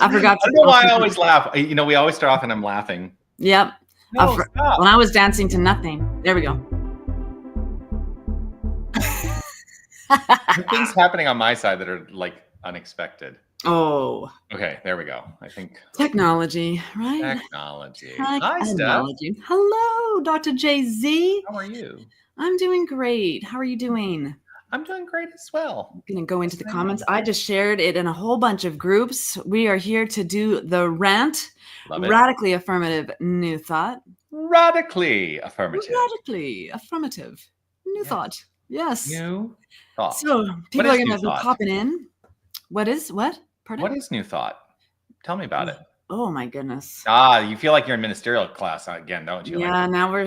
I forgot to. I don't know why I always laugh. You know, we always start off and I'm laughing. Yep. No, stop. When I was dancing to nothing. There we go. Things happening on my side that are like unexpected. Oh. Okay, there we go. I think technology, right? Technology. Hi, Steph. Technology. Hello, Dr. JZ. How are you? I'm doing great. How are you doing? I'm doing great as well. I'm going to go into the comments. I just shared it in a whole bunch of groups. We are here to do the RANT, Radically Affirmative New Thought. Radically Affirmative. Radically Affirmative New Thought. Yes. New Thought. So people are going to be popping in. What? Pardon? What is New Thought? Tell me about it. Oh my goodness. You feel like you're in ministerial class again, don't you? Yeah, like, now we're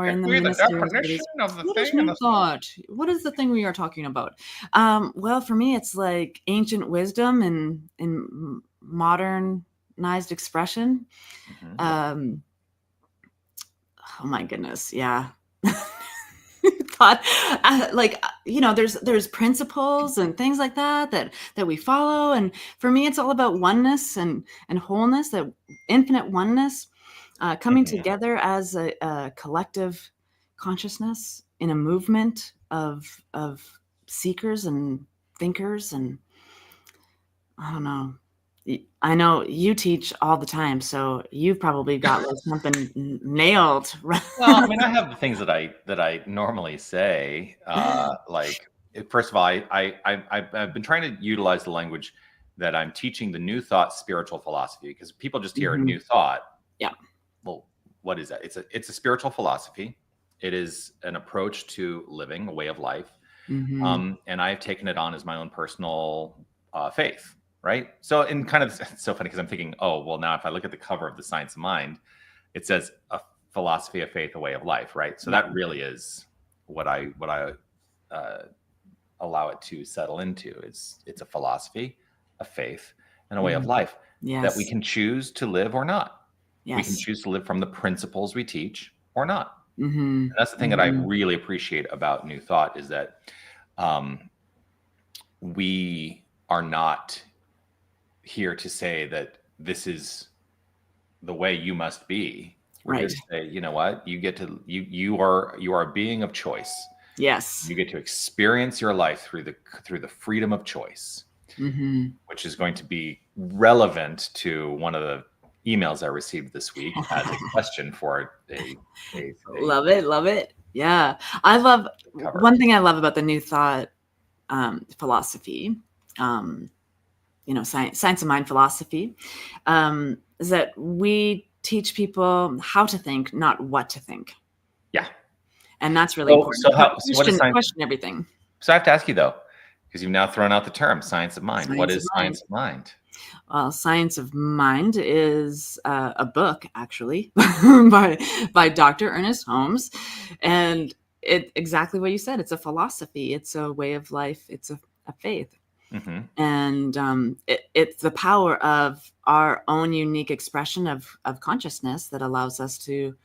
in the ministerial. Definition of the what thing is New Thought? What is the thing we are talking about? Well, for me, it's like ancient wisdom and in modernized expression. Mm-hmm. Oh my goodness, yeah. Thought, there's principles and things like that we follow, and for me it's all about oneness and wholeness, that infinite oneness, coming together as a collective consciousness in a movement of seekers and thinkers. And I don't know, I know you teach all the time, so you've probably got like something nailed. Well, I mean, I have the things that I normally say. Like, first of all, I've been trying to utilize the language that I'm teaching the New Thought spiritual philosophy, because people just hear a New Thought. Yeah. Well, what is that? It's a spiritual philosophy. It is an approach to living, a way of life. And I've taken it on as my own personal faith. Right. So it's so funny because I'm thinking, oh, well, now if I look at the cover of the Science of Mind, it says a philosophy of faith, a way of life. Right. So that really is what I allow it to settle into. It's a philosophy, a faith, and a way of life that we can choose to live or not. Yes. We can choose to live from the principles we teach or not. And that's the thing that I really appreciate about New Thought, is that we are not here to say that this is the way you must be. We're here to say, you know what, you get to you are a being of choice. Yes. You get to experience your life through the freedom of choice, which is going to be relevant to one of the emails I received this week as a question for a love it. Yeah. I love one thing I love about the New Thought philosophy, Science of Mind philosophy, is that we teach people how to think, not what to think. Yeah. And that's really important. Question everything. So I have to ask you, though, because you've now thrown out the term Science of Mind. What is Science of Mind? Well, Science of Mind is a book, actually, by Dr. Ernest Holmes. And exactly what you said. It's a philosophy. It's a way of life. It's a faith. And it's the power of our own unique expression of consciousness that allows us to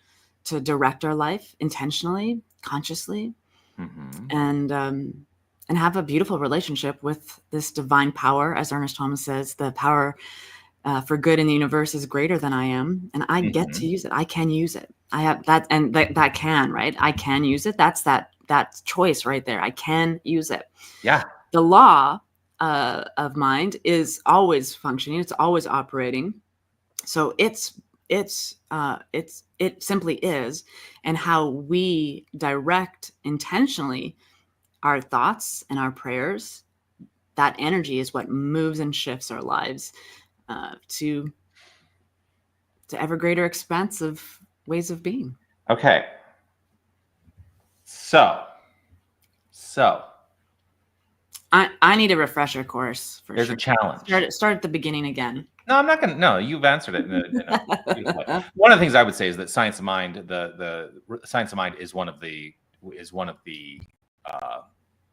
direct our life intentionally, consciously, and have a beautiful relationship with this divine power. As Ernest Holmes says, the power for good in the universe is greater than I am, and I get to use it. I can use it. I have that, and that can, right? I can use it. That's that choice right there. I can use it. Yeah. The law of mind is always functioning. It's always operating. So it simply is. And how we direct intentionally our thoughts and our prayers, that energy is what moves and shifts our lives to ever greater expansive ways of being. Okay. So I need a refresher course. There's a challenge. Start at the beginning again. No, I'm not going to. No, you've answered it. One of the things I would say is that Science of Mind, the Science of Mind is one of the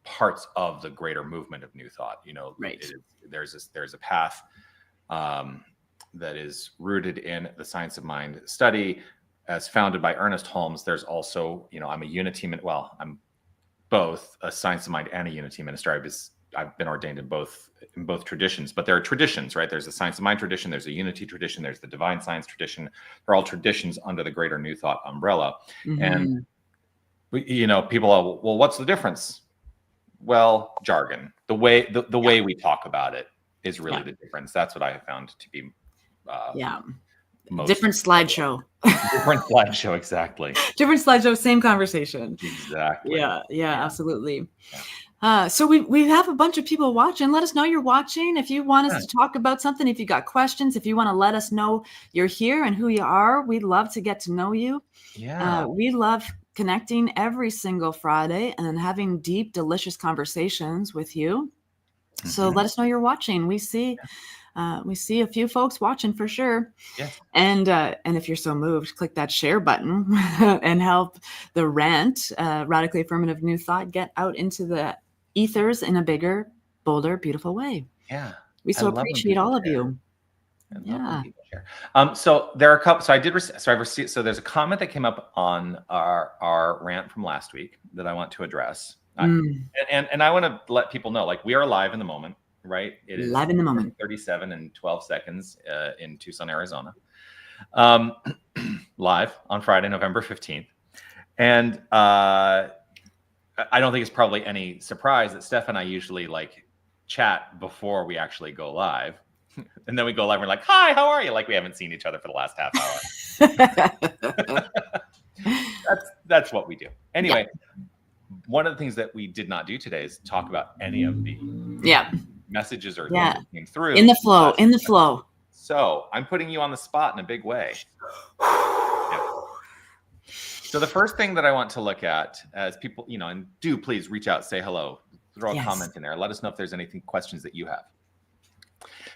parts of the greater movement of New Thought. Right. There's a path that is rooted in the Science of Mind study, as founded by Ernest Holmes. There's also, I'm a unity. I'm both a Science of Mind and a unity minister. I was I've been ordained in both traditions, but there are traditions, right? There's the Science of Mind tradition, there's the Unity tradition, there's the Divine Science tradition. They're all traditions under the Greater New Thought umbrella. And people are, well, what's the difference? Well, jargon. The way we talk about it is really the difference. That's what I have found to be different slideshow. Different slideshow, exactly. Different slideshow, same conversation. Exactly. Yeah, absolutely. So we have a bunch of people watching. Let us know you're watching. If you want us to talk about something, if you got questions, if you want to let us know you're here and who you are, we'd love to get to know you. Yeah. We love connecting every single Friday and having deep, delicious conversations with you. So let us know you're watching. We see a few folks watching for sure. Yes. And if you're so moved, click that share button and help the RANT, Radically Affirmative New Thought, get out into the ethers in a bigger, bolder, beautiful way. Yeah. We so appreciate all of you. So there are a couple. So I did. So there's a comment that came up on our rant from last week that I want to address. And I want to let people know, like, we are live in the moment, right? It is live in the moment. 37 and 12 seconds in Tucson, Arizona. Live on Friday, November 15th. And I don't think it's probably any surprise that Steph and I usually chat before we actually go live. And then we go live and we're like, hi, how are you? Like we haven't seen each other for the last half hour. That's what we do. Anyway, one of the things that we did not do today is talk about any of the messages or things that came through. In the flow. So I'm putting you on the spot in a big way. So the first thing that I want to look at as people, and do please reach out, say hello, throw a comment in there. Let us know if there's anything, questions that you have.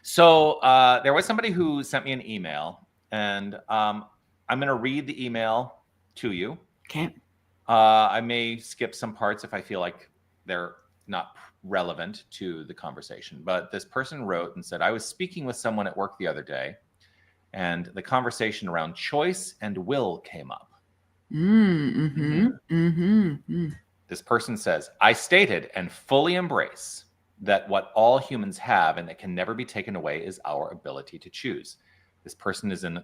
So there was somebody who sent me an email, and I'm going to read the email to you. Okay. I may skip some parts if I feel like they're not relevant to the conversation. But this person wrote and said, I was speaking with someone at work the other day, and the conversation around choice and will came up. This person says, I stated and fully embrace that what all humans have and that can never be taken away is our ability to choose. This person is in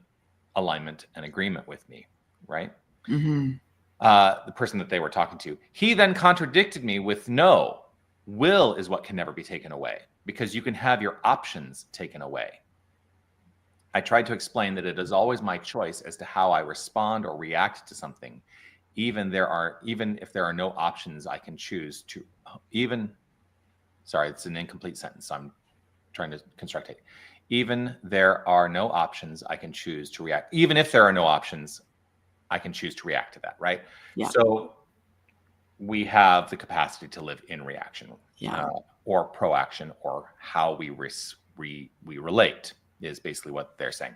alignment and agreement with me, right? The person that they were talking to. He then contradicted me with, no, will is what can never be taken away, because you can have your options taken away. I tried to explain that it is always my choice as to how I respond or react to something. Even if there are no options, I can choose to sorry, it's an incomplete sentence. I'm trying to construct it. Even there are no options, I can choose to react. Even if there are no options, I can choose to react to that, right? Yeah. So we have the capacity to live in reaction, or proaction, or how we relate is basically what they're saying.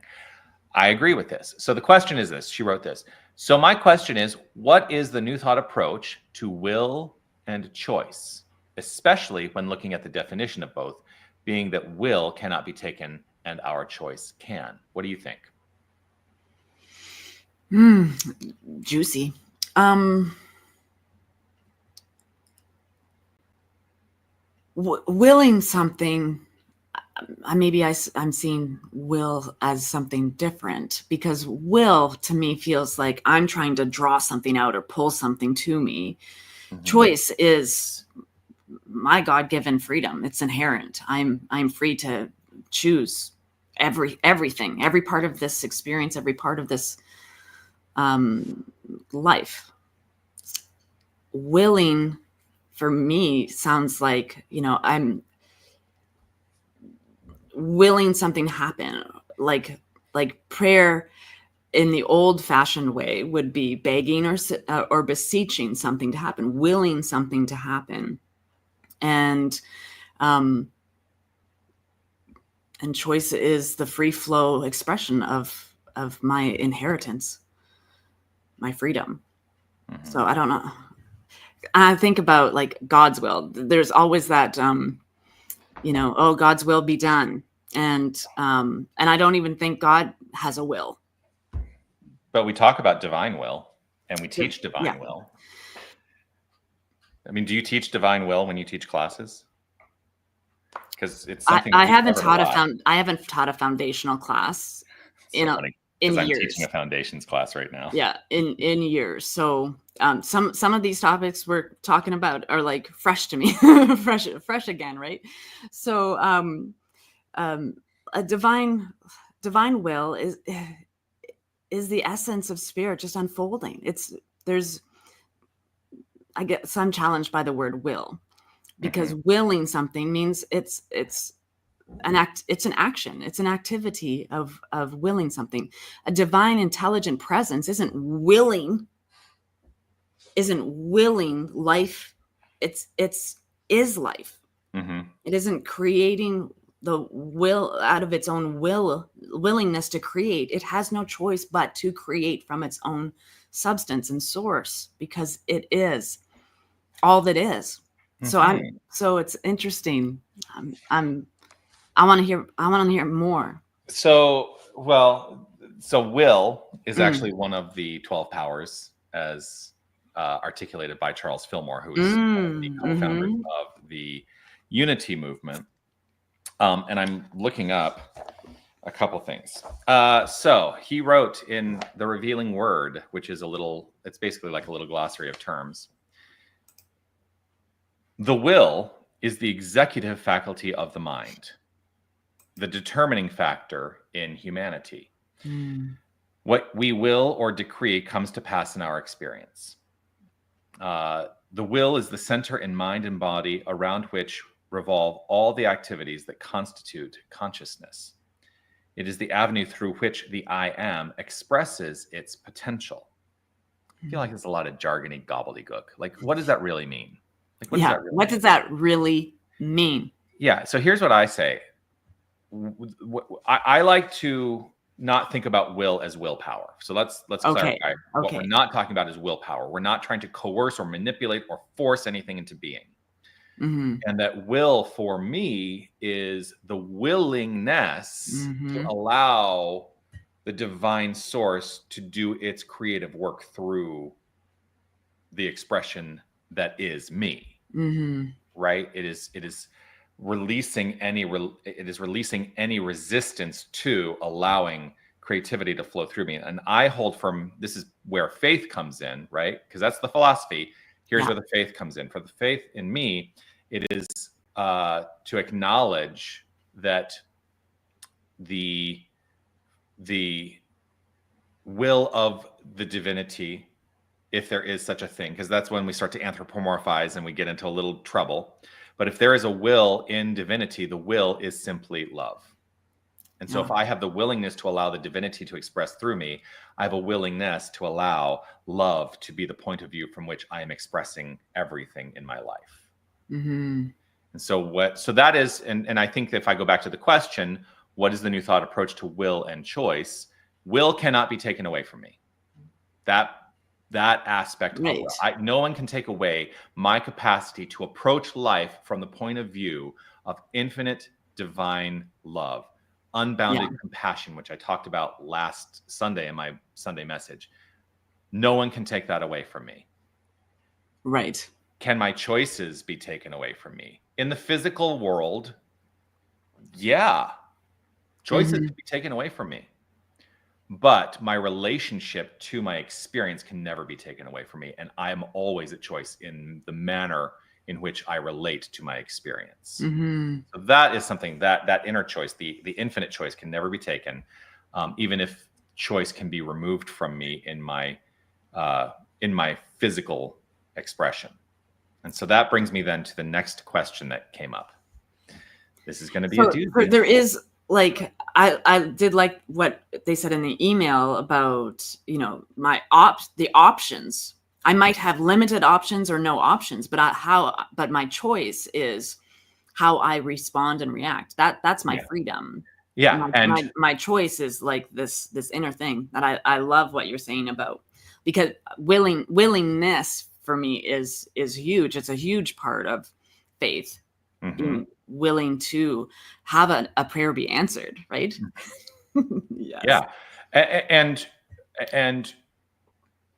I agree with this. So the question is this. She wrote this. So my question is, what is the New Thought approach to will and choice, especially when looking at the definition of both, being that will cannot be taken and our choice can? What do you think? Juicy. Willing something, I'm seeing will as something different, because will to me feels like I'm trying to draw something out or pull something to me. Choice is my God-given freedom. It's inherent. I'm free to choose everything, every part of this experience, every part of this life. Willing for me sounds like, I'm willing something to happen, like prayer in the old-fashioned way would be begging or beseeching something to happen, willing something to happen. And choice is the free flow expression of my inheritance, my freedom. So I don't know. I think about God's will. There's always that, God's will be done. And I don't even think God has a will. But we talk about divine will, and we teach divine will. I mean, do you teach divine will when you teach classes? because it's something I that we've haven't covered a lot. I haven't taught a foundational class It's so funny in because I'm years. teaching a foundations class right now. Yeah, in years. So some of these topics we're talking about are like fresh to me, fresh again, right? So a divine will is the essence of spirit just unfolding. I guess I'm challenged by the word will, because willing something means it's an action, it's an activity of willing something. A divine intelligent presence isn't willing life. It's is life. It isn't creating the will out of its own willingness to create. It has no choice but to create from its own substance and source, because it is all that is. So it's interesting. I want to hear more. So will is actually one of the 12 powers, as articulated by Charles Fillmore, who is one of the co-founders of the Unity movement. And I'm looking up a couple things. So he wrote in The Revealing Word, which is it's basically like a little glossary of terms. The will is the executive faculty of the mind, the determining factor in humanity. What we will or decree comes to pass in our experience. The will is the center in mind and body around which revolve all the activities that constitute consciousness. It is the avenue through which the I am expresses its potential. I feel like there's a lot of jargony gobbledygook. Like, what does that really mean? Like, what does that really mean? Yeah. So here's what I say. I like to not think about will as willpower. So let's clarify. What we're not talking about is willpower. We're not trying to coerce or manipulate or force anything into being. And that will for me is the willingness to allow the divine source to do its creative work through the expression that is me. Right? It is releasing any resistance to allowing creativity to flow through me. And I hold firm, this is where faith comes in, right? Because that's the philosophy. Here's where the faith comes in. For the faith in me, it is to acknowledge that the will of the divinity, if there is such a thing, because that's when we start to anthropomorphize and we get into a little trouble. But if there is a will in divinity, the will is simply love. And so if I have the willingness to allow the divinity to express through me, I have a willingness to allow love to be the point of view from which I am expressing everything in my life. And so that is, and I think if I go back to the question, what is the New Thought approach to will and choice? Will cannot be taken away from me. That aspect of will. No one can take away my capacity to approach life from the point of view of infinite divine love, unbounded compassion, which I talked about last Sunday in my Sunday message. No one can take that away from me. Right. Can my choices be taken away from me? In the physical world, yeah. Choices can be taken away from me. But my relationship to my experience can never be taken away from me. And I am always at choice in the manner in which I relate to my experience. So that is something that inner choice, the infinite choice, can never be taken, even if choice can be removed from me in my physical expression. And so that brings me then to the next question that came up. This is going to be a doozy. There is, like, I did like what they said in the email about, the options. I might have limited options or no options, but my choice is how I respond and react. That's my freedom. Yeah. And my choice is like this inner thing that I love what you're saying about, because willingness for me is huge. It's a huge part of faith. Being willing to have a prayer be answered, right? Yes. Yeah. And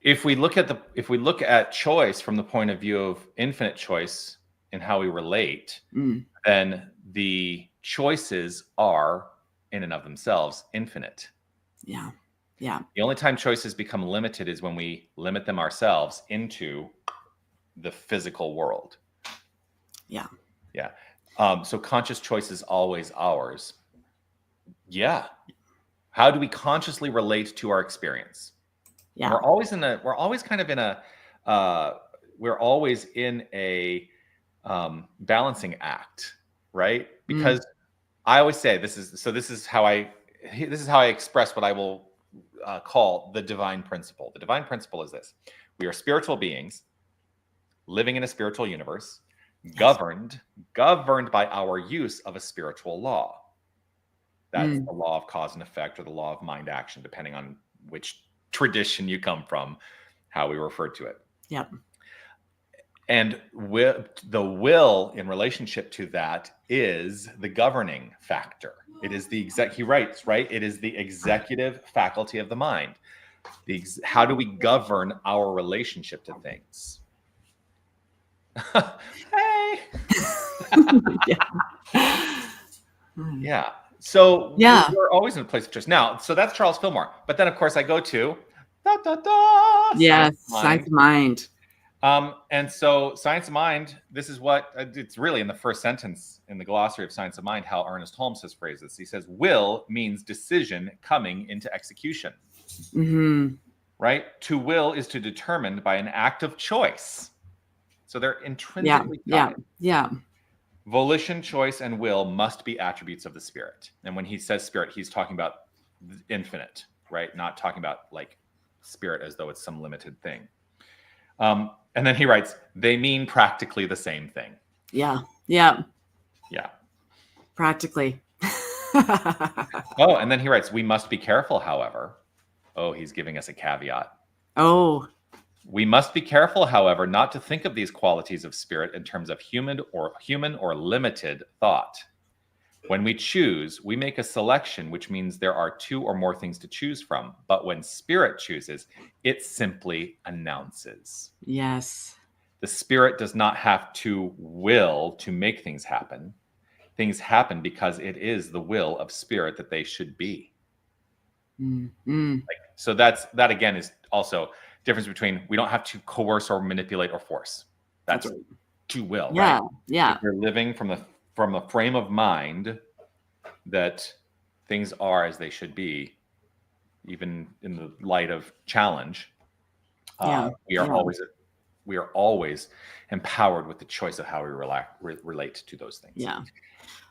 if we look at choice from the point of view of infinite choice in how we relate, then the choices are in and of themselves infinite. Yeah. Yeah. The only time choices become limited is when we limit them ourselves into the physical world. Yeah. Yeah. So conscious choice is always ours. Yeah. How do we consciously relate to our experience? Yeah. We're always in a, we're always kind of in a, we're always in a balancing act, right? Because I always say this is how I express what I will call the divine principle. The divine principle is this: we are spiritual beings living in a spiritual universe, governed by our use of a spiritual law. That's the law of cause and effect, or the law of mind action, depending on which tradition you come from, how we refer to it. Yep. And the will in relationship to that is the governing factor. It is the he writes, right? It is the executive faculty of the mind. How do we govern our relationship to things? Hey. Yeah. So we're always in a place of choice. Now, so that's Charles Fillmore. But then, of course, I go to Science of Mind. And so Science of Mind, this is what it's really in the first sentence in the glossary of Science of Mind, how Ernest Holmes has phrased this. He says, will means decision coming into execution. Right? To will is to determine by an act of choice. So they're intrinsically tied. Yeah. Volition, choice, and will must be attributes of the spirit. And when he says spirit, he's talking about infinite, right? Not talking about like spirit as though it's some limited thing. And then he writes, they mean practically the same thing. Yeah. Practically. Oh, and then he writes, we must be careful, however. Oh, he's giving us a caveat. Oh. We must be careful, however, not to think of these qualities of spirit in terms of human or limited thought. When we choose, we make a selection, which means there are two or more things to choose from. But when spirit chooses, it simply announces. Yes. The spirit does not have to will to make things happen. Things happen because it is the will of spirit that they should be. So that again is also difference between we don't have to coerce or manipulate or force. That's right. To will, right? Yeah. If you're living from a frame of mind that things are as they should be, even in the light of challenge, we are always empowered with the choice of how we relate to those things. Yeah.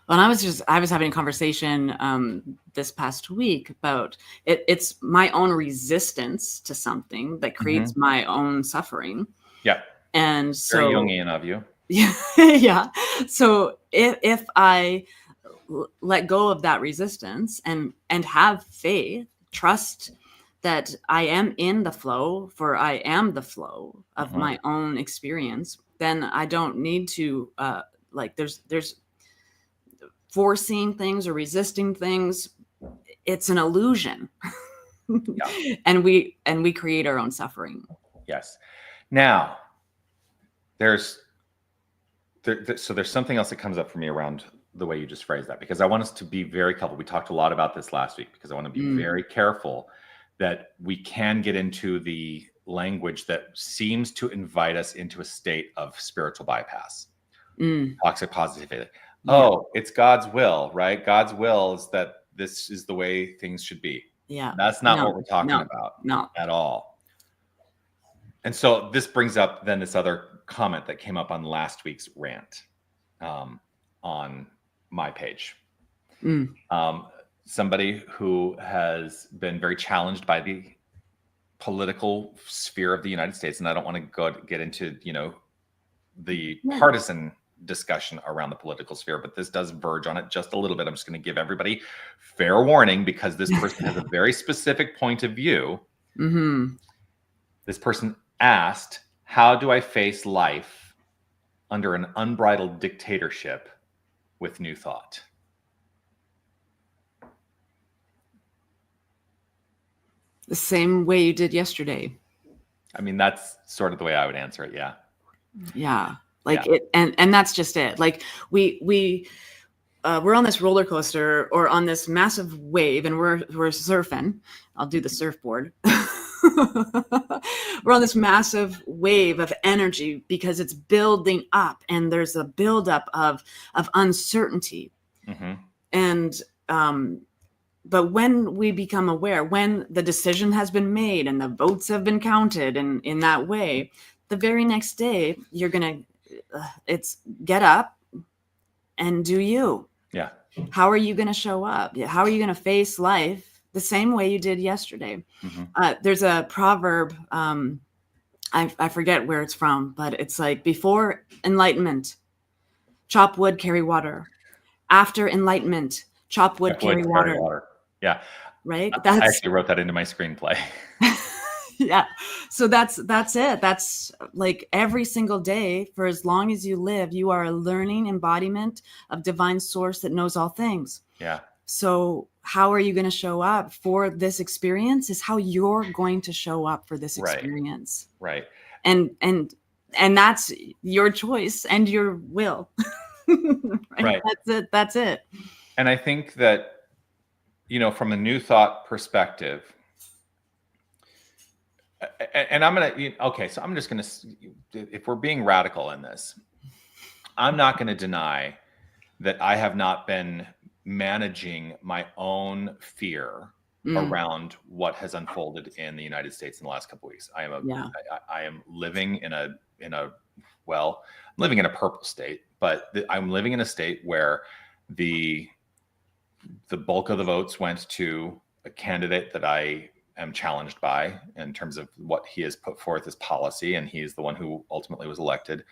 Well, I was having a conversation this past week about it's my own resistance to something that creates my own suffering. Yeah. And so very Jungian of you. Yeah. So if I let go of that resistance and have faith, trust that I am in the flow, for I am the flow of my own experience, then I don't need to there's forcing things or resisting things. It's an illusion. and we create our own suffering. Yes. Now there's something else that comes up for me around the way you just phrased that, because I want us to be very careful. We talked a lot about this last week, because I want to be very careful that we can get into the language that seems to invite us into a state of spiritual bypass, toxic positivity. Oh, it's God's will, right? God's will is that this is the way things should be. Yeah. That's not what we're talking about at all. And so this brings up then this other comment that came up on last week's rant on my page. Somebody who has been very challenged by the political sphere of the United States, and I don't want to get into, the partisan discussion around the political sphere, but this does verge on it just a little bit. I'm just going to give everybody fair warning, because this person has a very specific point of view. This person asked, how do I face life under an unbridled dictatorship with New Thought? The same way you did yesterday. I mean, that's sort of the way I would answer it. Yeah. It, and that's just it. Like we we're on this roller coaster or on this massive wave, and we're surfing. I'll do the surfboard. We're on this massive wave of energy because it's building up, and there's a buildup of uncertainty. Mm-hmm. And but when we become aware, when the decision has been made and the votes have been counted, and in that way, the very next day you're gonna it's get up and do you. Yeah. How are you going to show up? How are you going to face life the same way you did yesterday? Mm-hmm. There's a proverb, I forget where it's from, but it's like, before enlightenment, chop wood, carry water. After enlightenment, chop wood, carry water. Yeah. Right? I actually wrote that into my screenplay. Yeah. So that's it. That's like every single day for as long as you live, you are a learning embodiment of divine source that knows all things. Yeah. So how are you going to show up for this experience is how you're going to show up for this experience. Right. And that's your choice and your will. Right. That's it. And I think that, from a new thought perspective, and I'm going to, okay, so I'm just going to, if we're being radical in this, I'm not going to deny that I have not been managing my own fear around what has unfolded in the United States in the last couple of weeks. I am living in a well, I'm living in a purple state, but I'm living in a state where the bulk of the votes went to a candidate that I am challenged by in terms of what he has put forth as policy, and he is the one who ultimately was elected.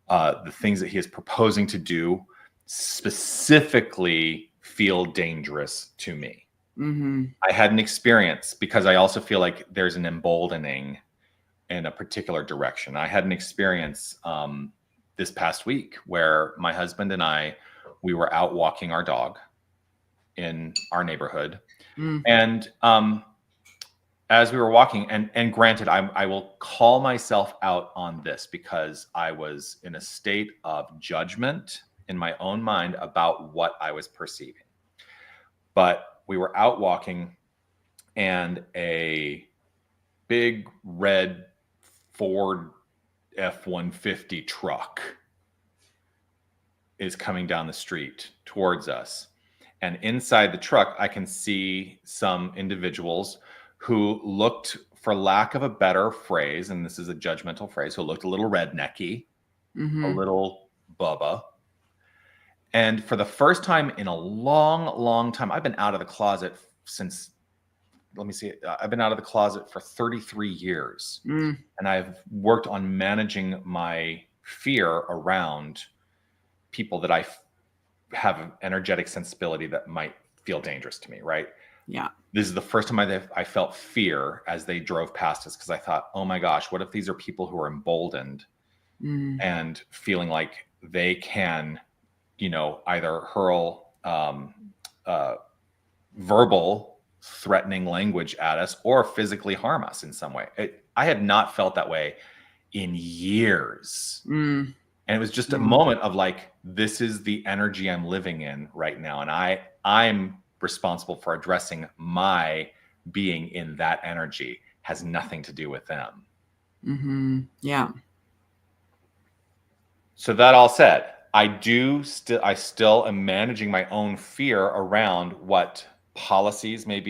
The things that he is proposing to do specifically feel dangerous to me. Mm-hmm. I had an experience, because I also feel like there's an emboldening in a particular direction. I had an experience this past week where my husband and we were out walking our dog in our neighborhood. And as we were walking, and granted, I will call myself out on this because I was in a state of judgment in my own mind about what I was perceiving. But we were out walking, and a big red Ford F-150 truck is coming down the street towards us. And inside the truck, I can see some individuals who looked, for lack of a better phrase, and this is a judgmental phrase, who looked a little rednecky, a little Bubba. And for the first time in a long, long time, I've been out of the closet since, I've been out of the closet for 33 years. And I've worked on managing my fear around people that I have an energetic sensibility that might feel dangerous to me, right? Yeah. This is the first time I felt fear as they drove past us, because I thought, oh my gosh, what if these are people who are emboldened and feeling like they can, either hurl verbal threatening language at us or physically harm us in some way. I had not felt that way in years. And it was just a moment of like, this is the energy I'm living in right now. And I'm responsible for addressing my being in that energy. Has nothing to do with them. Yeah. So that all said, I still am managing my own fear around what policies may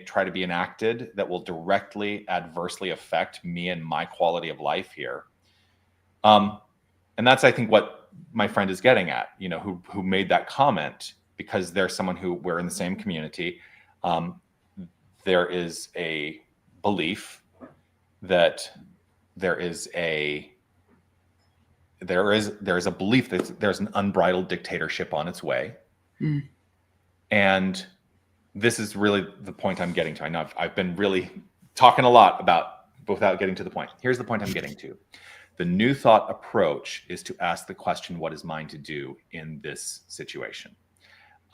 try to be enacted that will directly adversely affect me and my quality of life here. And that's, I think, what my friend is getting at, who made that comment, because there's someone who we're in the same community. There is a belief that there is a belief that there's an unbridled dictatorship on its way. And this is really the point I'm getting to. I know I've been really talking a lot without getting to the point. Here's the point I'm getting to. The new thought approach is to ask the question, what is mine to do in this situation?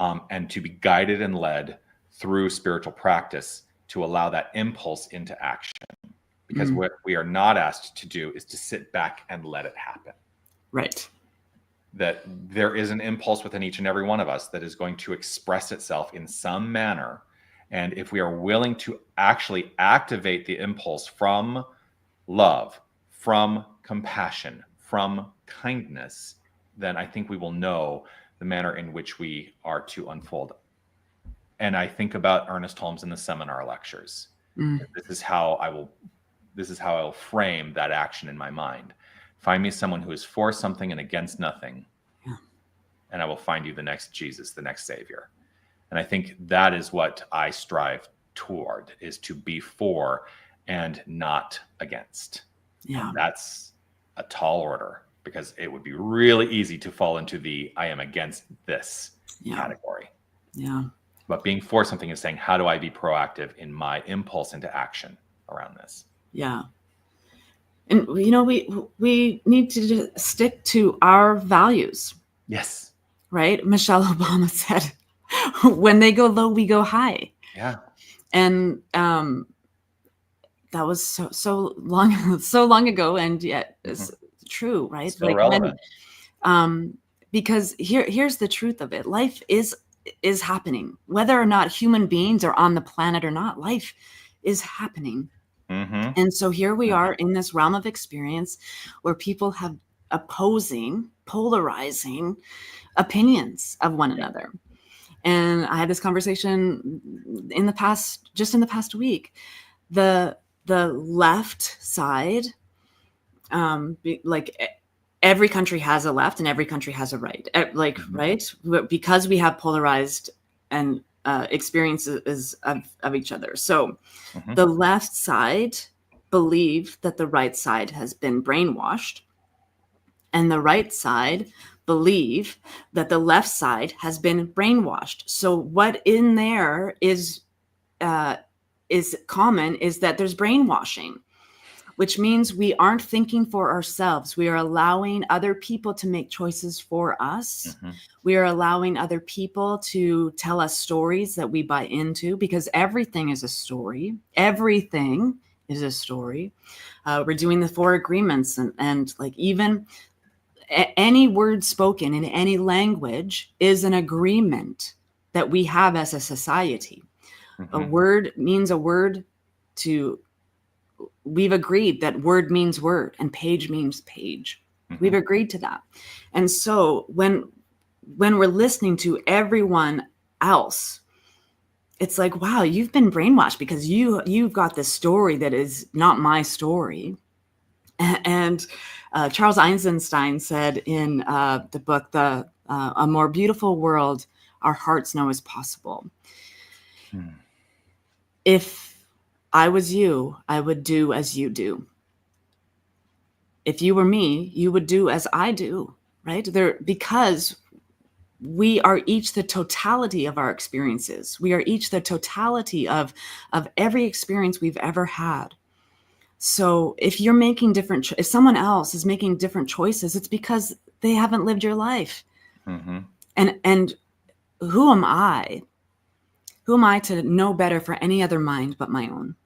And to be guided and led through spiritual practice to allow that impulse into action. Because what we are not asked to do is to sit back and let it happen. Right. that there is an impulse within each and every one of us that is going to express itself in some manner. And if we are willing to actually activate the impulse from love, from compassion, from kindness, then I think we will know the manner in which we are to unfold. And I think about Ernest Holmes in the seminar lectures. This is how I will frame that action in my mind. Find me someone who is for something and against nothing, and I will find you the next Jesus, the next Savior. And I think that is what I strive toward, is to be for and not against. Yeah. And that's a tall order, because it would be really easy to fall into the I am against this category. Yeah. But being for something is saying, how do I be proactive in my impulse into action around this? Yeah. And, we need to just stick to our values. Yes. Right? Michelle Obama said, when they go low, we go high. Yeah. And that was so long ago, and yet it's true, right? Still relevant. Because here's the truth of it. Life is happening. Whether or not human beings are on the planet or not, life is happening. And so here we are in this realm of experience where people have opposing, polarizing opinions of one another. And I had this conversation in the past week. The left side, like every country has a left and every country has a right, right? Because we have polarized and experiences of each other. So the left side believe that the right side has been brainwashed, and the right side believe that the left side has been brainwashed. So what in there is common is that there's brainwashing, which means we aren't thinking for ourselves. We are allowing other people to make choices for us. We are allowing other people to tell us stories that we buy into, because everything is a story. Everything is a story. We're doing the 4 agreements, and like even any word spoken in any language is an agreement that we have as a society. A word means a word we've agreed that word means word and page means page. We've agreed to that. And so when we're listening to everyone else, it's like, wow, you've been brainwashed because you've got this story that is not my story. And Charles Eisenstein said in the book, A More Beautiful World Our Hearts Know Is Possible. If I was you, I would do as you do. If you were me, you would do as I do, right? Because we are each the totality of our experiences. We are each the totality of every experience we've ever had. So if you're making if someone else is making different choices, it's because they haven't lived your life. And who am I? Who am I to know better for any other mind but my own?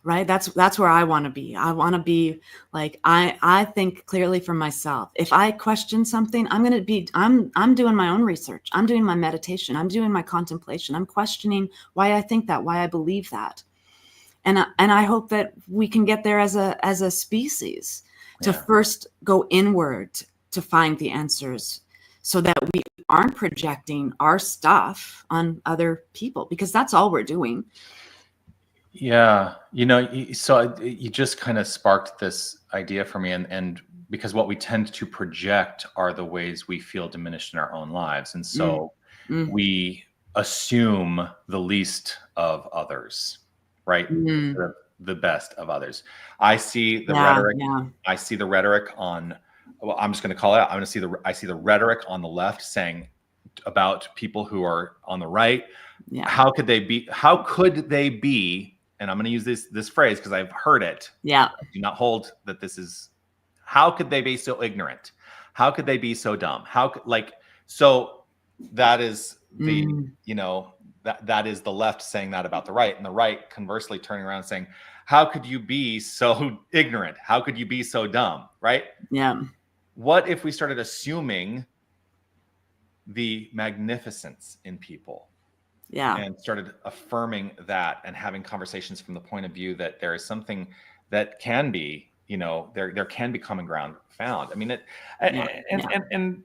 Right? That's where I want to be. I want to be like, I think clearly for myself. If I question something, I'm doing my own research. I'm doing my meditation. I'm doing my contemplation. I'm questioning why I think that, why I believe that. And I hope that we can get there as a species to first go inward to find the answers, so that we aren't projecting our stuff on other people, because that's all we're doing. Yeah. So you just kind of sparked this idea for me. And because what we tend to project are the ways we feel diminished in our own lives. And so we assume the least of others, right? The best of others. I see the rhetoric. I see the rhetoric on, well, I'm just going to call it out. I see the rhetoric on the left saying about people who are on the right. How could they be, and I'm going to use this phrase because I've heard it. I do not hold that this is, how could they be so ignorant? How could they be so dumb? So that is the, that is the left saying that about the right, and the right conversely turning around and saying, how could you be so ignorant? How could you be so dumb? Right? Yeah. what if we started assuming the magnificence in people? Yeah. And started affirming that and having conversations from the point of view that there is something that can be, there can be common ground found. I mean, and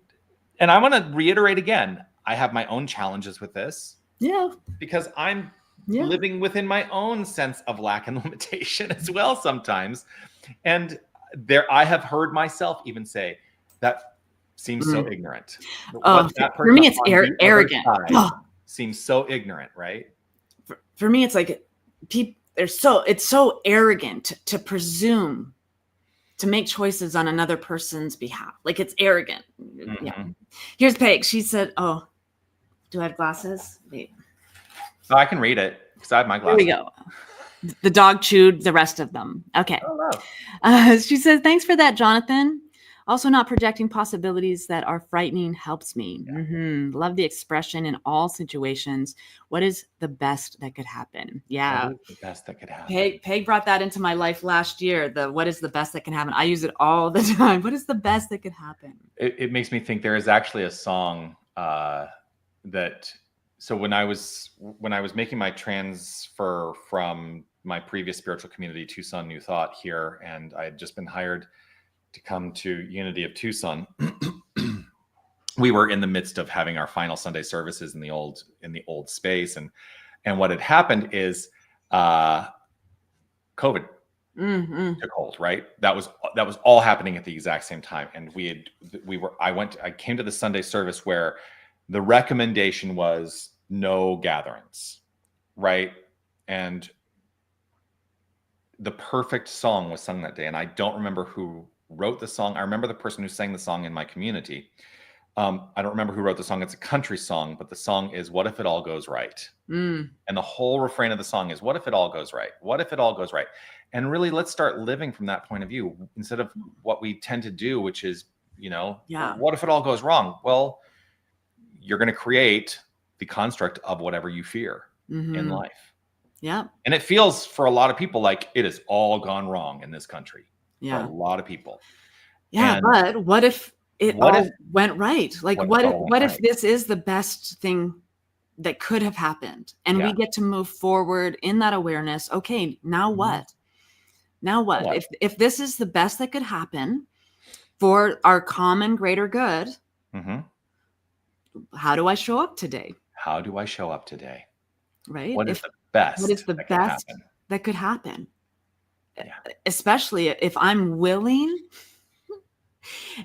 I want to reiterate again, I have my own challenges with this. Yeah. Because I'm living within my own sense of lack and limitation as well sometimes. And I have heard myself even say, that seems so ignorant. Oh, for me, it's arrogant. Seems so ignorant, right? For me, it's like it's so arrogant to presume to make choices on another person's behalf. Like, it's arrogant. Mm-hmm. Yeah. Here's Peg. She said, "Oh, do I have glasses? Wait. Oh, I can read it because I have my glasses." Here we go. The dog chewed the rest of them. Okay. Oh, wow. She says, "Thanks for that, Jonathan. Also, not projecting possibilities that are frightening helps me. Yeah. Mm-hmm. Love the expression in all situations. What is the best that could happen?" Yeah. What is the best that could happen? Peg brought that into my life last year. What is the best that can happen? I use it all the time. What is the best that could happen? It makes me think there is actually a song so when I was making my transfer from my previous spiritual community, Tucson New Thought, here, and I had just been hired to come to Unity of Tucson, we were in the midst of having our final Sunday services in the old space, and what had happened is COVID took hold, right? That was all happening at the exact same time, and I came to the Sunday service where the recommendation was no gatherings, right? And the perfect song was sung that day, and I don't remember who wrote the song. I remember the person who sang the song in my community. I don't remember who wrote the song. It's a country song, but the song is "What If It All Goes Right?" And the whole refrain of the song is, "What if it all goes right? What if it all goes right?" And really, let's start living from that point of view instead of what we tend to do, which is, what if it all goes wrong? Well, you're going to create the construct of whatever you fear in life. Yeah. And it feels for a lot of people like it has all gone wrong in this country. Yeah. For a lot of people. Yeah. And but what if went right? Like, what if this is the best thing that could have happened? And we get to move forward in that awareness. Okay, now what? Now what? If this is the best that could happen for our common greater good, how do I show up today? How do I show up today? Right? What is the best that could happen? Yeah. Especially if I'm willing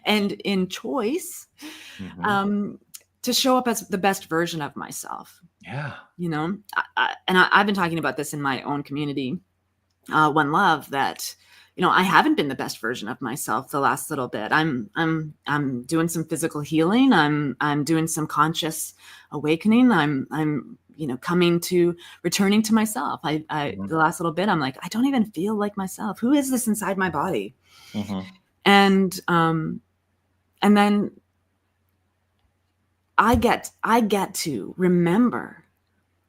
and in choice to show up as the best version of myself. Yeah. I've been talking about this in my own community, One Love, that I haven't been the best version of myself the last little bit. I'm doing some physical healing. I'm doing some conscious awakening. I'm returning to myself. The last little bit, I'm like, I don't even feel like myself. Who is this inside my body? And then I get to remember,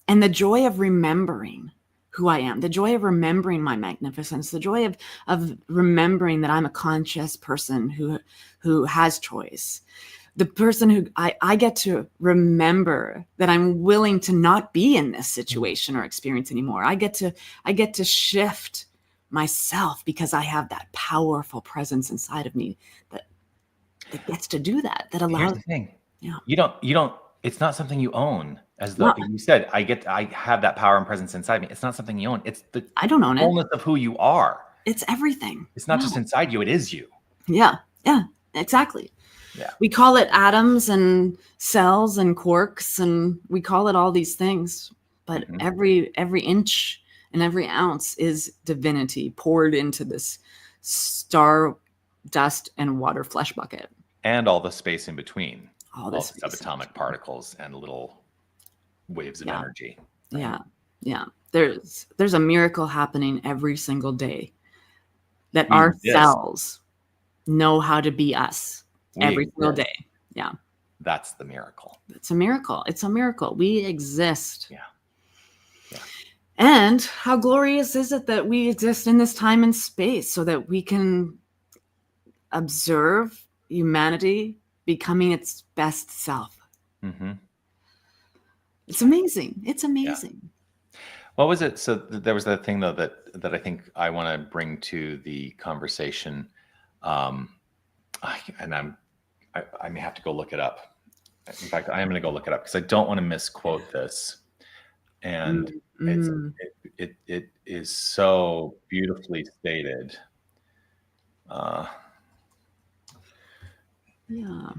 and the joy of remembering who I am, the joy of remembering my magnificence, the joy of remembering that I'm a conscious person who has choice. The person who I get to remember that I'm willing to not be in this situation or experience anymore. I get to shift myself because I have that powerful presence inside of me that gets to do that. That allows. Here's the thing. Yeah. You don't. It's not something you own. As though you said, I have that power and presence inside me. It's not something you own. It's I don't own fullness of who you are. It's everything. It's not just inside you. It is you. Yeah. Yeah. Exactly. Yeah. We call it atoms and cells and quarks, and we call it all these things. But every inch and every ounce is divinity poured into this star dust and water flesh bucket. And all the space in between. All the subatomic particles and little waves of energy. Right? Yeah. Yeah. There's a miracle happening every single day that our cells know how to be us every single day. Yeah. That's the miracle. It's a miracle. It's a miracle. We exist. Yeah. Yeah. And how glorious is it that we exist in this time and space so that we can observe, humanity becoming its best self. Mm-hmm. It's amazing. It's amazing. Yeah. What was it? So there was that thing though that I think I want to bring to the conversation, and I may have to go look it up. In fact, I am going to go look it up because I don't want to misquote this. And it is so beautifully stated. Yeah.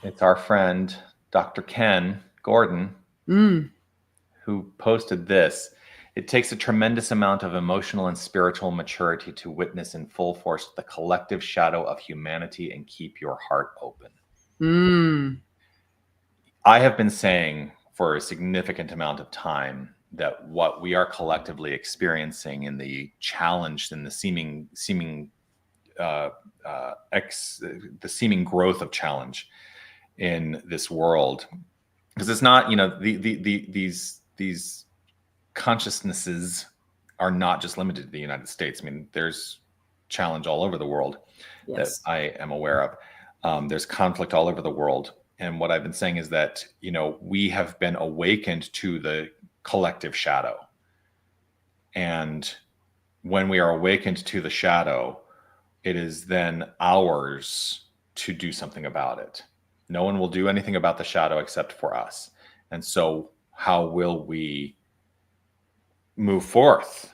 It's our friend, Dr. Ken Gordon, who posted this. It takes a tremendous amount of emotional and spiritual maturity to witness in full force the collective shadow of humanity and keep your heart open. I have been saying for a significant amount of time that what we are collectively experiencing in the challenge and the seeming growth of challenge in this world, because it's not, these consciousnesses are not just limited to the United States. I mean, there's challenge all over the world that I am aware of. There's conflict all over the world. And what I've been saying is that, we have been awakened to the collective shadow. And when we are awakened to the shadow, it is then ours to do something about it. No one will do anything about the shadow except for us. And so how will we move forth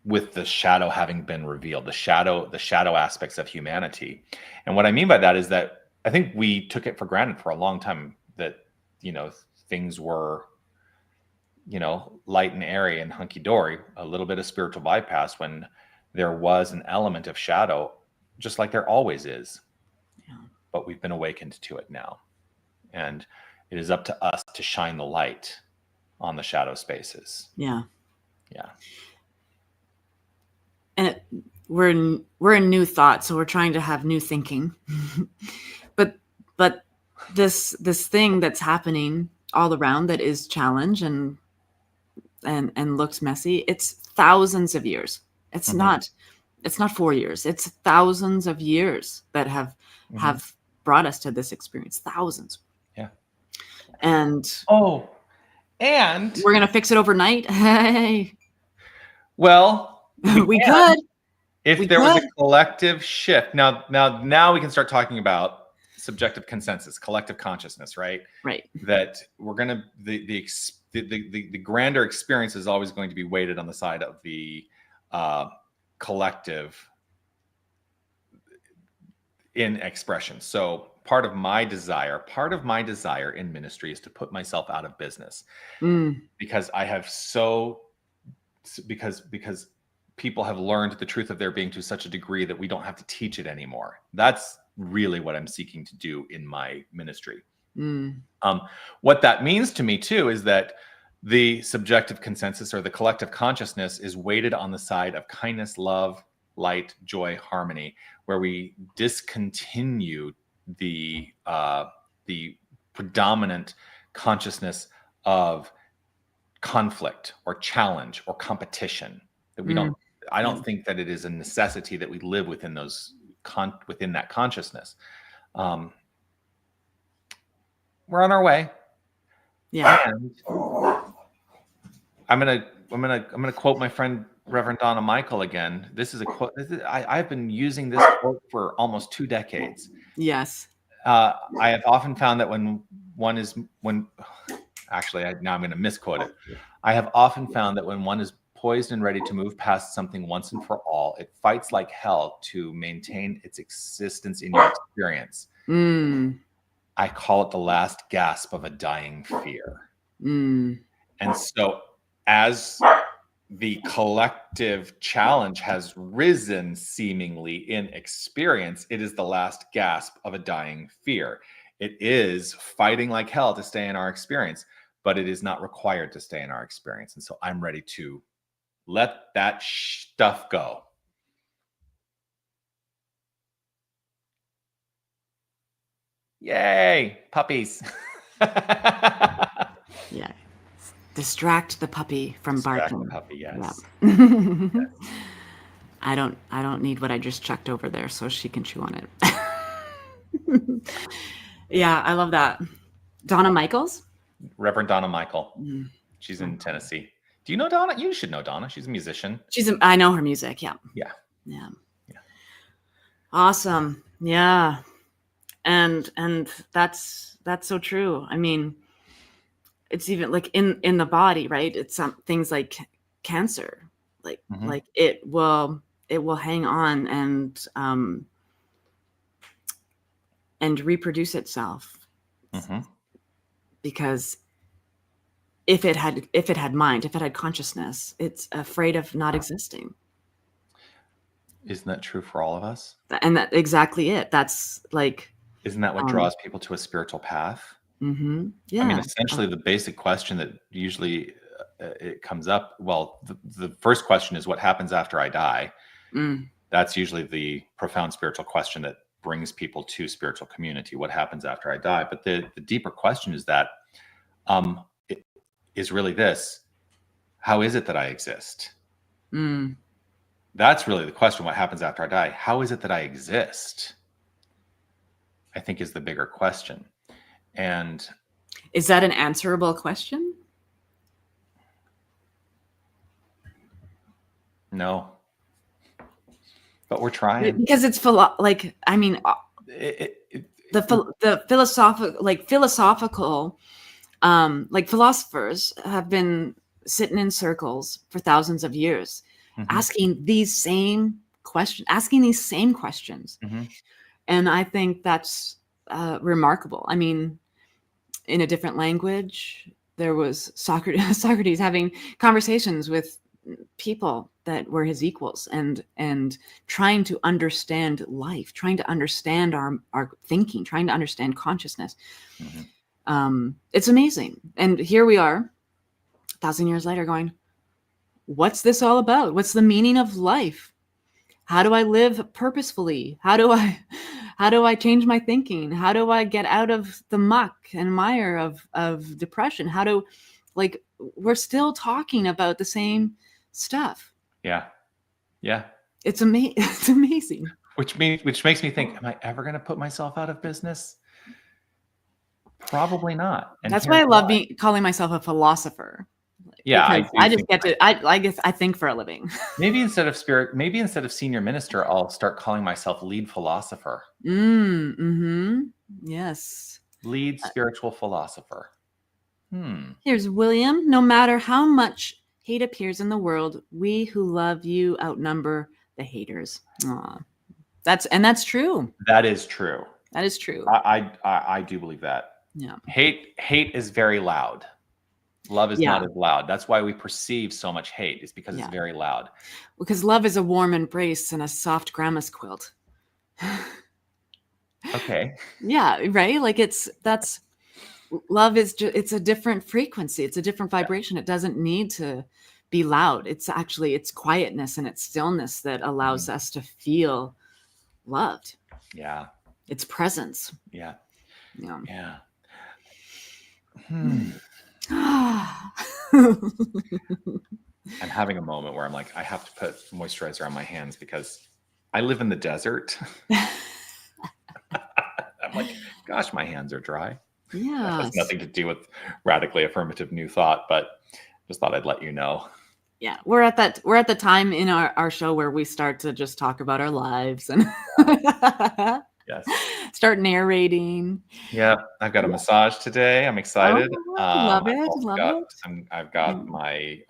with the shadow having been revealed, the shadow aspects of humanity? And what I mean by that is that I think we took it for granted for a long time that, things were, light and airy and hunky-dory, a little bit of spiritual bypass, when there was an element of shadow, just like there always is. Yeah. But we've been awakened to it now. And it is up to us to shine the light on the shadow spaces. Yeah. Yeah. And we're in new thought, so we're trying to have new thinking. but this thing that's happening all around that is challenge and looks messy, it's thousands of years. It's not 4 years. It's thousands of years that have brought us to this experience. Thousands. Yeah. And and we're gonna fix it overnight. Hey. Well, we could. If there was a collective shift. Now we can start talking about subjective consensus, collective consciousness, right? Right. That we're gonna the grander experience is always going to be weighted on the side of the collective in expression. So part of my desire in ministry is to put myself out of business, because I have because people have learned the truth of their being to such a degree that we don't have to teach it anymore. That's really what I'm seeking to do in my ministry. What that means to me too is that the subjective consensus or the collective consciousness is weighted on the side of kindness, love, light, joy, harmony, where we discontinue the predominant consciousness of conflict or challenge or competition. That we don't. I don't think that it is a necessity that we live within those within that consciousness. We're on our way. Yeah. And I'm gonna quote my friend Reverend Donna Michael again. This is a quote. I've been using this quote for almost 2 decades. Yes. I have often found that now I'm going to misquote it. I have often found that when one is poised and ready to move past something once and for all, it fights like hell to maintain its existence in your experience. I call it the last gasp of a dying fear. And so as the collective challenge has risen seemingly in experience, it is the last gasp of a dying fear. It is fighting like hell to stay in our experience, but it is not required to stay in our experience. And so I'm ready to let that stuff go. Yay, puppies. Yeah. Distract the puppy from barking. The puppy, yes. Yeah. Yes. I don't need what I just chucked over there, so she can chew on it. Yeah, I love that. Donna Michaels? Reverend Donna Michael. Mm. She's in Tennessee. Do you know Donna? You should know Donna. She's a musician. I know her music. Yeah. Yeah. Yeah. Yeah. Awesome. Yeah. And that's so true. I mean, it's even like in the body, right? It's some things like cancer, like it will hang on and reproduce itself, because if it had mind, if it had consciousness, it's afraid of not existing. Isn't that true for all of us? And that exactly it. That's like, isn't that what draws people to a spiritual path? Yeah. I mean, essentially the basic question that usually it comes up, well, the first question is, what happens after I die? That's usually the profound spiritual question that brings people to spiritual community. What happens after I die? But the deeper question is that it is really this: how is it that I exist? That's really the question. What happens after I die? How is it that I exist? I think is the bigger question. And is that an answerable question? No, but we're trying, because it's like, I mean, the philosophical, like philosophers have been sitting in circles for thousands of years, asking these same questions. And I think that's remarkable. I mean, in a different language, there was Socrates having conversations with people that were his equals and trying to understand life, trying to understand our thinking, trying to understand consciousness. It's amazing. And here we are 1,000 years later going, what's this all about? What's the meaning of life? How do I live purposefully? How do I change my thinking? How do I get out of the muck and mire of depression? We're still talking about the same stuff. Yeah. It's amazing. Which makes me think, am I ever going to put myself out of business? Probably not. And that's why I love calling myself a philosopher. Yeah, I just get to. I guess I think for a living. Maybe instead of senior minister, I'll start calling myself lead philosopher. Yes. Lead spiritual philosopher. Here's William. No matter how much hate appears in the world, we who love you outnumber the haters. That's true. That is true. That is true. I do believe that. Yeah. Hate is very loud. Love is not as loud. That's why we perceive so much hate, is because it's very loud. Because love is a warm embrace and a soft grandma's quilt. Okay. Yeah, right? Like love is it's a different frequency. It's a different vibration. It doesn't need to be loud. It's quietness and it's stillness that allows us to feel loved. Yeah. It's presence. Yeah. Yeah. I'm having a moment where I'm like, I have to put moisturizer on my hands because I live in the desert. I'm like, gosh, my hands are dry. Yeah. That has nothing to do with Radically Affirmative New Thought, but just thought I'd let you know. Yeah, we're at the time in our show where we start to just talk about our lives and yes, start narrating. Yeah, I've got a massage today. I'm excited. Love it. I've got my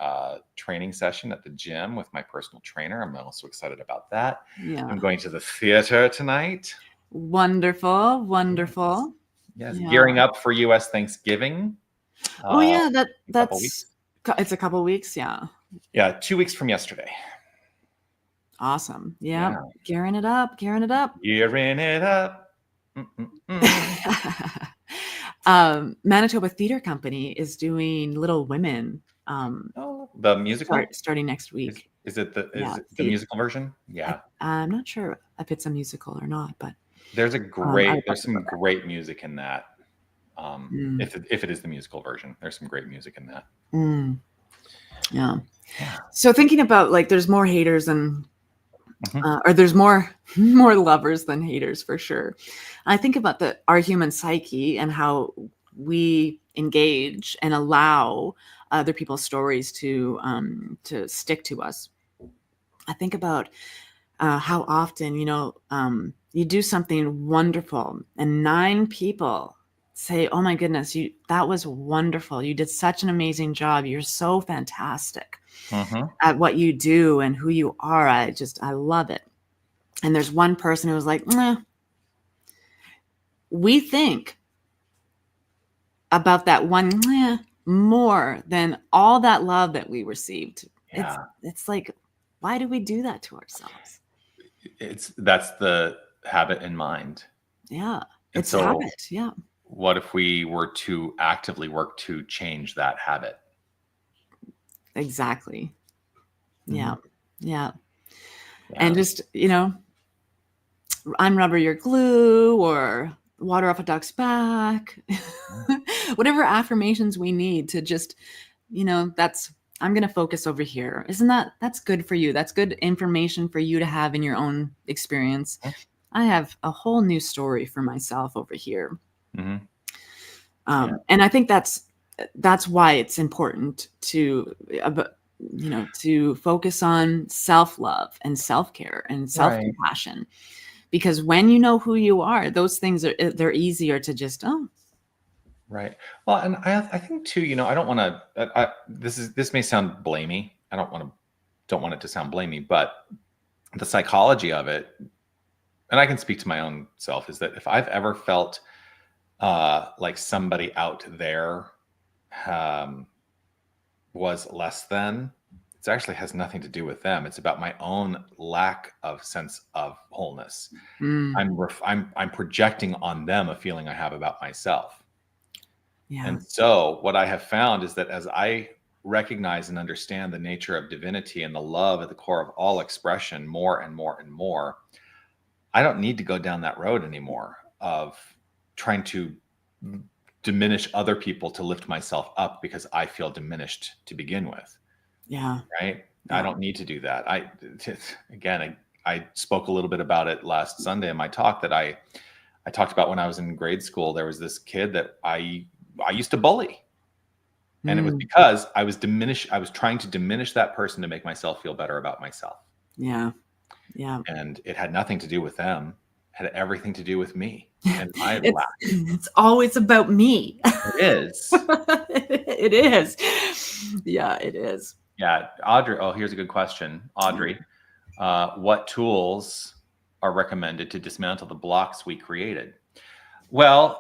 training session at the gym with my personal trainer. I'm also excited about that. Yeah, I'm going to the theater tonight. Wonderful. Yes, gearing up for U.S. Thanksgiving. It's a couple weeks. Yeah, 2 weeks from yesterday. Awesome. Yeah. Gearing it up. Manitoba Theater Company is doing Little Women. The musical starting next week. Is it the musical version? Yeah. I'm not sure if it's a musical or not, but there's some great music in that. If it is the musical version, there's some great music in that. Yeah. So thinking about there's more haters than Or there's more lovers than haters for sure. I think about our human psyche and how we engage and allow other people's stories to stick to us. I think about how often, you do something wonderful and 9 people say, "Oh my goodness, that was wonderful. You did such an amazing job. You're so fantastic at what you do and who you are. I love it." And there's one person who was like, "Nah." We think about that one more than all that love that we received. Yeah. It's like, why do we do that to ourselves? That's the habit in mind. Yeah. And It's so habit. Yeah. what if we were to actively work to change that habit? Exactly. Yeah. Yeah. Yeah. And just, I'm rubber, you're glue, or water off a duck's back. Whatever affirmations we need to just, I'm going to focus over here. That's good for you? That's good information for you to have in your own experience. I have a whole new story for myself over here. And I think that's why it's important to focus on self-love and self-care and self-compassion, because when you know who you are, those things they're easier to just, Right. Well, and I think too, I don't want to, this may sound blamey. I don't want it to sound blamey, but the psychology of it, and I can speak to my own self, is that if I've ever felt like somebody out there was less than, it actually has nothing to do with them. It's about my own lack of sense of wholeness. I'm projecting on them a feeling I have about myself. Yeah. And so what I have found is that as I recognize and understand the nature of divinity and the love at the core of all expression more and more and more, I don't need to go down that road anymore of trying to diminish other people to lift myself up because I feel diminished to begin with. Yeah. Right. Yeah. I don't need to do that. I spoke a little bit about it last Sunday in my talk that I talked about when I was in grade school. There was this kid that I used to bully. And it was because I was trying to diminish that person to make myself feel better about myself. Yeah. Yeah. And it had nothing to do with them. It had everything to do with me. And it's always about me. It is. It is. Yeah, it is. Yeah. Audrey. Oh, here's a good question. Audrey, what tools are recommended to dismantle the blocks we created? Well,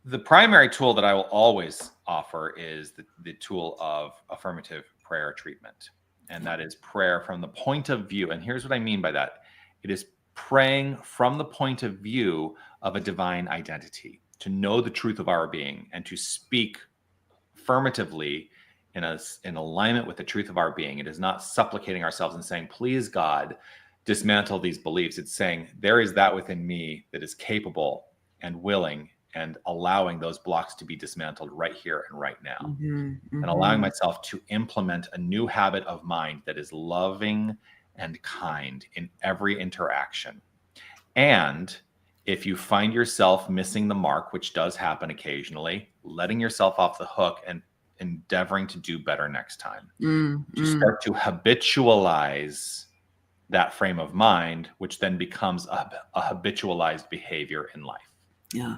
the primary tool that I will always offer is the tool of affirmative prayer treatment. And that is prayer from the point of view. And here's what I mean by that. It is praying from the point of view of a divine identity, to know the truth of our being and to speak affirmatively in alignment with the truth of our being. It is not supplicating ourselves and saying, please, God, dismantle these beliefs. It's saying there is that within me that is capable and willing and allowing those blocks to be dismantled right here and right now. And allowing myself to implement a new habit of mind that is loving and kind in every interaction. And if you find yourself missing the mark, which does happen occasionally, letting yourself off the hook and endeavoring to do better next time. To start to habitualize that frame of mind, which then becomes a habitualized behavior in life. Yeah.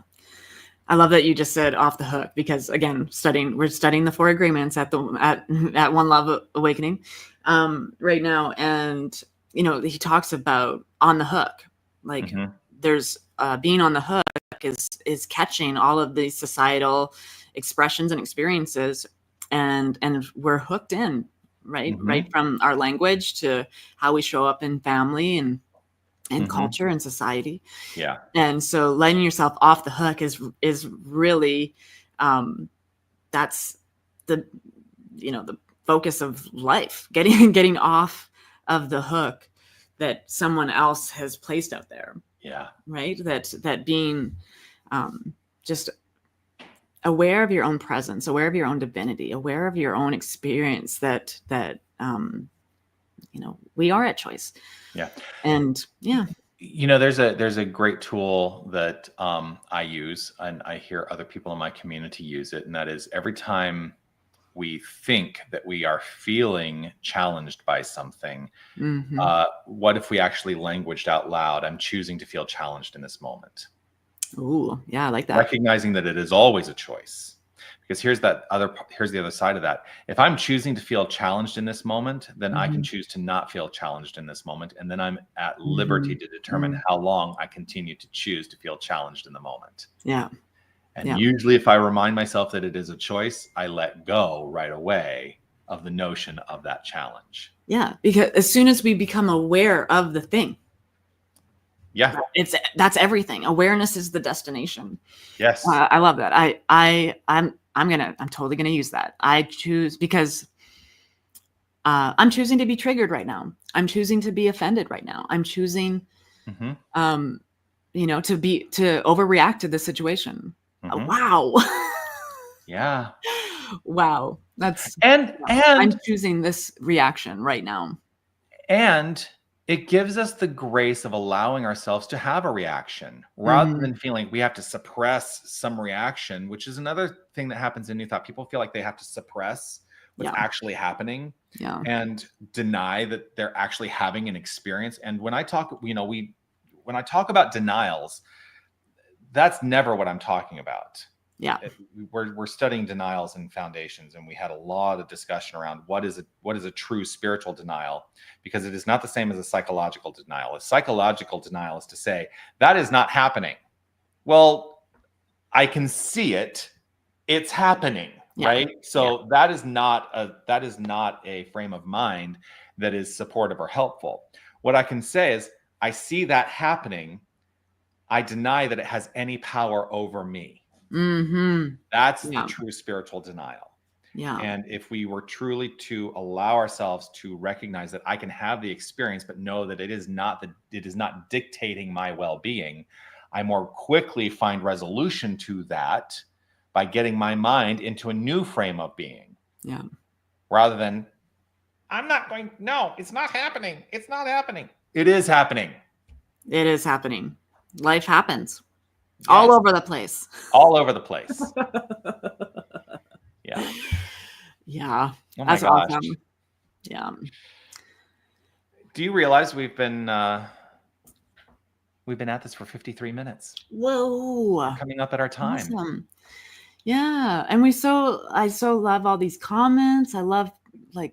I love that you just said off the hook, because again, we're studying the 4 agreements at One Love Awakening right now. And, he talks about on the hook, like there's being on the hook is catching all of these societal expressions and experiences. And we're hooked in, right? Right from our language to how we show up in family and culture and society. Yeah. And so letting yourself off the hook is really, that's the focus of life, getting off of the hook that someone else has placed out there. Yeah. Right. That being, just aware of your own presence, aware of your own divinity, aware of your own experience that we are at choice. Yeah. And yeah. There's a great tool that I use, and I hear other people in my community use it. And that is, every time we think that we are feeling challenged by something, what if we actually languaged out loud, I'm choosing to feel challenged in this moment? Ooh, yeah, I like that. Recognizing that it is always a choice. Because here's the other side of that. If I'm choosing to feel challenged in this moment, then I can choose to not feel challenged in this moment. And then I'm at liberty to determine how long I continue to choose to feel challenged in the moment. Yeah. And usually if I remind myself that it is a choice, I let go right away of the notion of that challenge. Yeah. Because as soon as we become aware of the thing, that's everything. Awareness is the destination. Yes. I love that. I'm totally going to use that. I choose, because I'm choosing to be triggered right now. I'm choosing to be offended right now. I'm choosing, to overreact to the situation. Wow. Yeah. Wow. That's, and I'm choosing this reaction right now. And it gives us the grace of allowing ourselves to have a reaction rather than feeling we have to suppress some reaction, which is another thing that happens in New Thought. People feel like they have to suppress what's actually happening and deny that they're actually having an experience. And when I talk, when I talk about denials, that's never what I'm talking about. Yeah. We're studying denials and foundations, and we had a lot of discussion around what is a true spiritual denial, because it is not the same as a psychological denial. A psychological denial is to say that is not happening. Well, I can see it. It's happening, right? So that is not a frame of mind that is supportive or helpful. What I can say is, I see that happening. I deny that it has any power over me. That's the true spiritual denial. Yeah. And if we were truly to allow ourselves to recognize that I can have the experience, but know that it is not dictating my well-being, I more quickly find resolution to that by getting my mind into a new frame of being. Yeah. Rather than, no, it's not happening. It's not happening. It is happening. It is happening. Life happens. Yes. All over the place. All over the place. Yeah. Yeah. Oh my That's gosh. awesome. Yeah. Do you realize we've been at this for 53 minutes? Whoa. We're coming up at our time. Awesome. Yeah. And I so love all these comments. I love,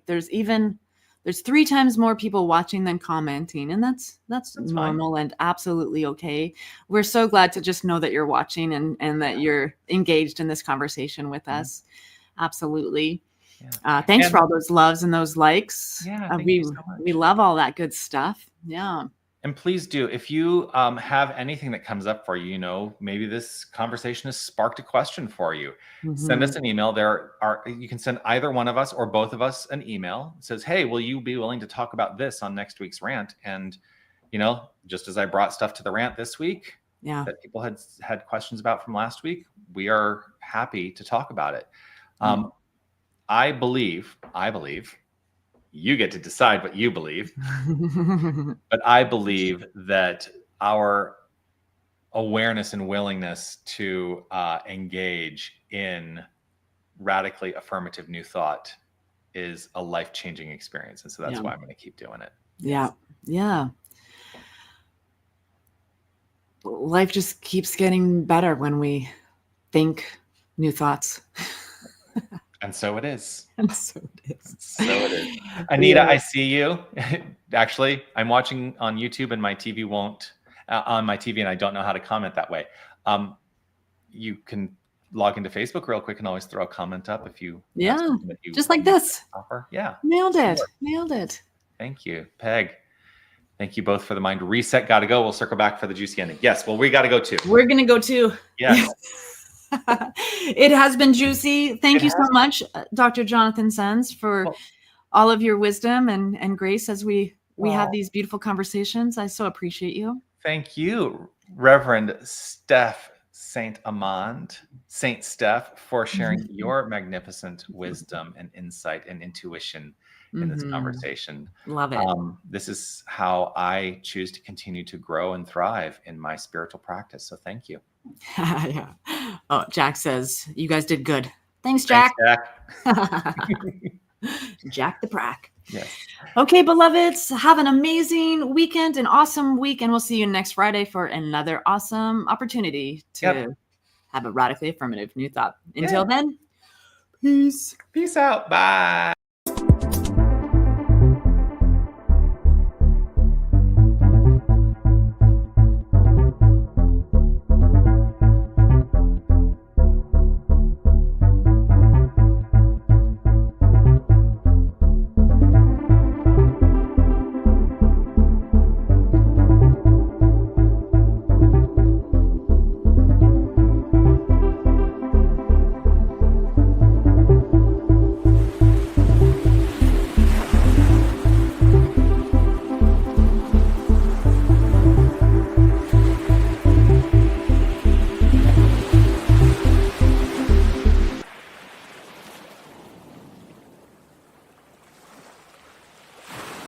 there's 3 times more people watching than commenting, and that's normal and absolutely okay. We're so glad to just know that you're watching and that you're engaged in this conversation with us. Absolutely. Yeah. Thanks for all those loves and those likes. Yeah, thank you so much. We love all that good stuff. Yeah. And please do, if you have anything that comes up for you, maybe this conversation has sparked a question for you, send us an email. You can send either one of us or both of us an email. It says, hey, will you be willing to talk about this on next week's rant? And, just as I brought stuff to the rant this week that people had questions about from last week, we are happy to talk about it. I believe, you get to decide what you believe, but I believe that our awareness and willingness to engage in radically affirmative new thought is a life-changing experience. And so that's why I'm going to keep doing it. Yeah. Yeah. Life just keeps getting better when we think new thoughts. And so it is. And so it is. So it is. Anita, I see you. Actually, I'm watching on YouTube, and my TV won't on my TV, and I don't know how to comment that way. You can log into Facebook real quick and always throw a comment up if you. Yeah. Just like this. Offer. Yeah. Nailed it. Nailed it. Thank you, Peg. Thank you both for the mind reset. Got to go. We'll circle back for the juicy ending. Yes. Well, we got to go too. We're going to go too. Yes. It has been juicy. Thank you so much, Dr. Jonathan Zenz, for all of your wisdom and grace as we have these beautiful conversations. I so appreciate you. Thank you, Reverend Steph St. Amand, Saint Steph, for sharing your magnificent wisdom and insight and intuition in this conversation. Love it. This is how I choose to continue to grow and thrive in my spiritual practice. So thank you. Yeah. Oh, Jack says, you guys did good. Thanks, Jack. Jack the Prack. Yes. Okay, beloveds, have an amazing weekend, an awesome week, and we'll see you next Friday for another awesome opportunity to have a radically affirmative new thought. Until then, peace. Peace out. Bye.